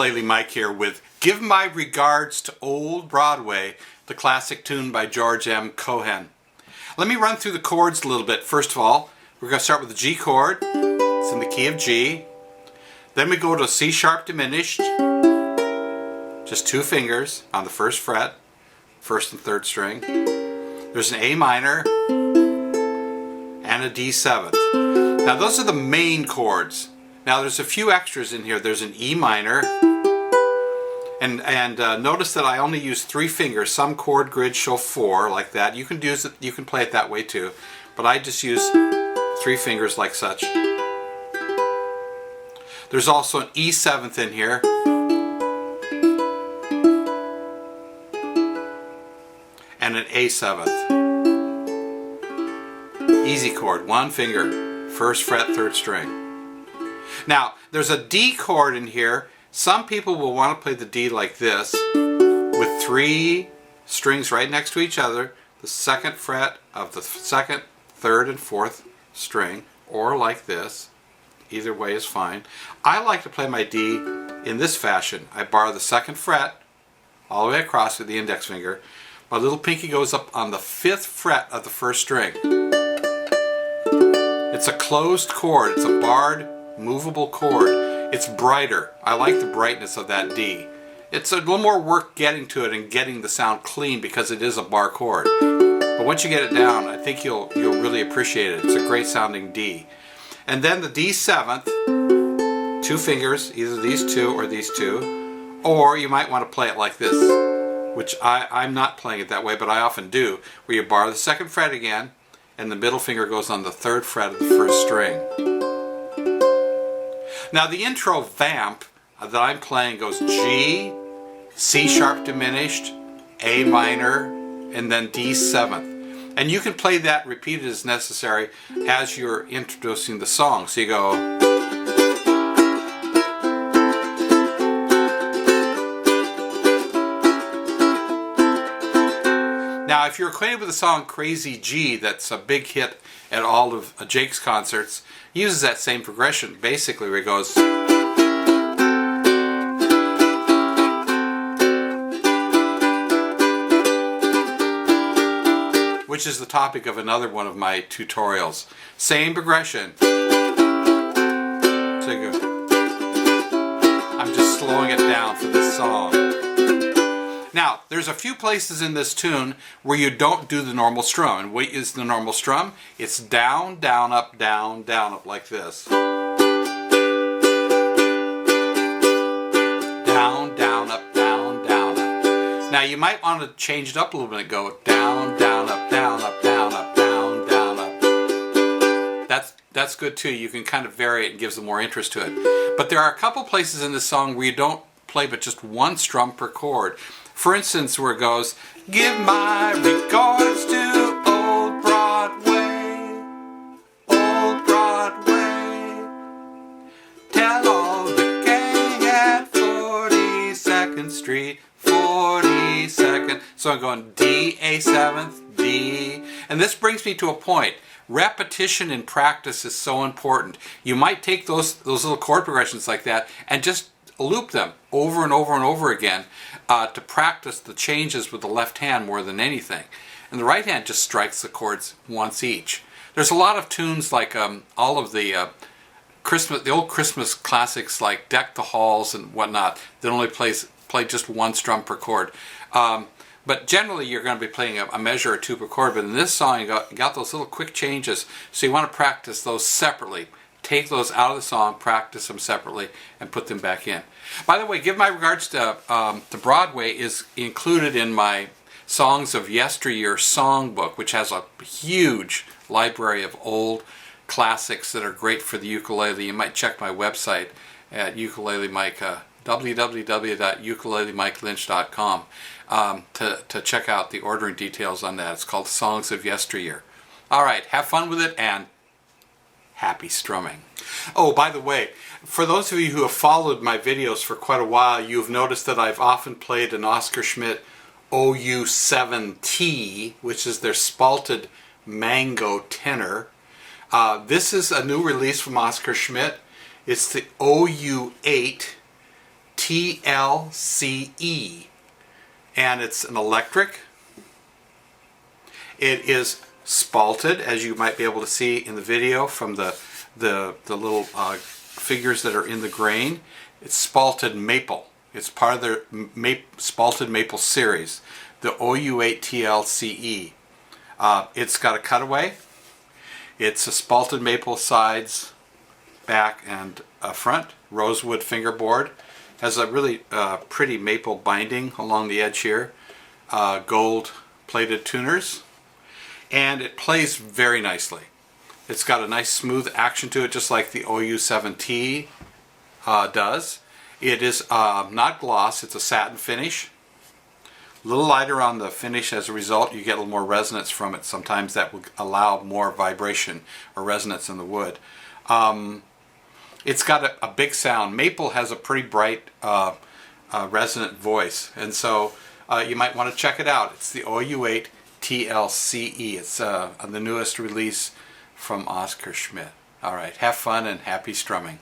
Ukulele Mike here with Give My Regards to Old Broadway, the classic tune by George M. Cohan. Let me run through the chords a little bit. First of all, we're going to start with the G chord. It's in the key of G. Then we go to C sharp diminished, just 2 fingers on the 1st fret, 1st and 3rd string. There's an A minor and a D7. Now those are the main chords. Now there's a few extras in here. There's an E minor, and notice that I only use 3 fingers. Some chord grids show 4 like that. You can use it. You can play it that way too, but I just use 3 fingers like such. There's also an E7th in here, and an A7th. Easy chord, 1 finger, 1st fret, 3rd string. Now, there's a D chord in here. Some people will want to play the D like this, with 3 strings right next to each other, the 2nd fret of the 2nd, 3rd, and 4th string, or like this. Either way is fine. I like to play my D in this fashion. I bar the 2nd fret all the way across with the index finger. My little pinky goes up on the 5th fret of the 1st string. It's a closed chord. It's a barred, movable chord. It's brighter. I like the brightness of that D. It's a little more work getting to it and getting the sound clean because it is a bar chord. But once you get it down, I think you'll really appreciate it. It's a great sounding D. And then the D7th, 2 fingers, either these 2 or these 2, or you might want to play it like this, which I'm not playing it that way, but I often do, where you bar the 2nd fret again, and the middle finger goes on the 3rd fret of the 1st string. Now the intro vamp that I'm playing goes G, C sharp diminished, A minor, and then D7th. And you can play that repeated as necessary as you're introducing the song. So you go. Now if you're acquainted with the song Crazy G, that's a big hit at all of Jake's concerts, he uses that same progression, basically where he goes. Which is the topic of another one of my tutorials. Same progression. So you go. I'm just slowing it down for this song. Now, there's a few places in this tune where you don't do the normal strum. And what is the normal strum? It's down, down, up, like this. Down, down, up, down, down, up. Now, you might want to change it up a little bit and go down, down, up, down, up, down, up, down, down, up. That's good too. You can kind of vary it and gives them more interest to it. But there are a couple places in this song where you don't play but just 1 strum per chord. For instance, where it goes, give my regards to Old Broadway, Old Broadway. Tell all the gang at 42nd Street, 42nd. So I'm going D, A7th, D. And this brings me to a point. Repetition in practice is so important. You might take those little chord progressions like that and just loop them over and over and over again to practice the changes with the left hand more than anything. And the right hand just strikes the chords once each. There's a lot of tunes like all of the old Christmas classics like Deck the Halls and whatnot that only play just 1 strum per chord. But generally you're going to be playing a measure or 2 per chord, but in this song you got those little quick changes, so you want to practice those separately. Take those out of the song, practice them separately, and put them back in. By the way, Give My Regards to Broadway is included in my Songs of Yesteryear songbook, which has a huge library of old classics that are great for the ukulele. You might check my website at www.ukulelemike.lynch.com to check out the ordering details on that. It's called Songs of Yesteryear. All right, have fun with it and happy strumming. Oh, by the way, for those of you who have followed my videos for quite a while, you've noticed that I've often played an Oscar Schmidt OU7T, which is their spalted mango tenor. This is a new release from Oscar Schmidt. It's the OU8 T TLCE. And it's an electric. It is spalted, as you might be able to see in the video from the little figures that are in the grain. It's spalted maple. It's part of their spalted maple series, the OU8TLCE. It's got a cutaway. It's a spalted maple sides, back, and front. Rosewood fingerboard. Has a really pretty maple binding along the edge here. Gold plated tuners. And it plays very nicely. It's got a nice smooth action to it, just like the OU7T does. It is not gloss, it's a satin finish. A little lighter on the finish. As a result, you get a little more resonance from it. Sometimes that will allow more vibration or resonance in the wood. It's got a big sound. Maple has a pretty bright resonant voice, and so you might want to check it out. It's the OU8 TLCE. It's the newest release from Oscar Schmidt. All right, have fun and happy strumming.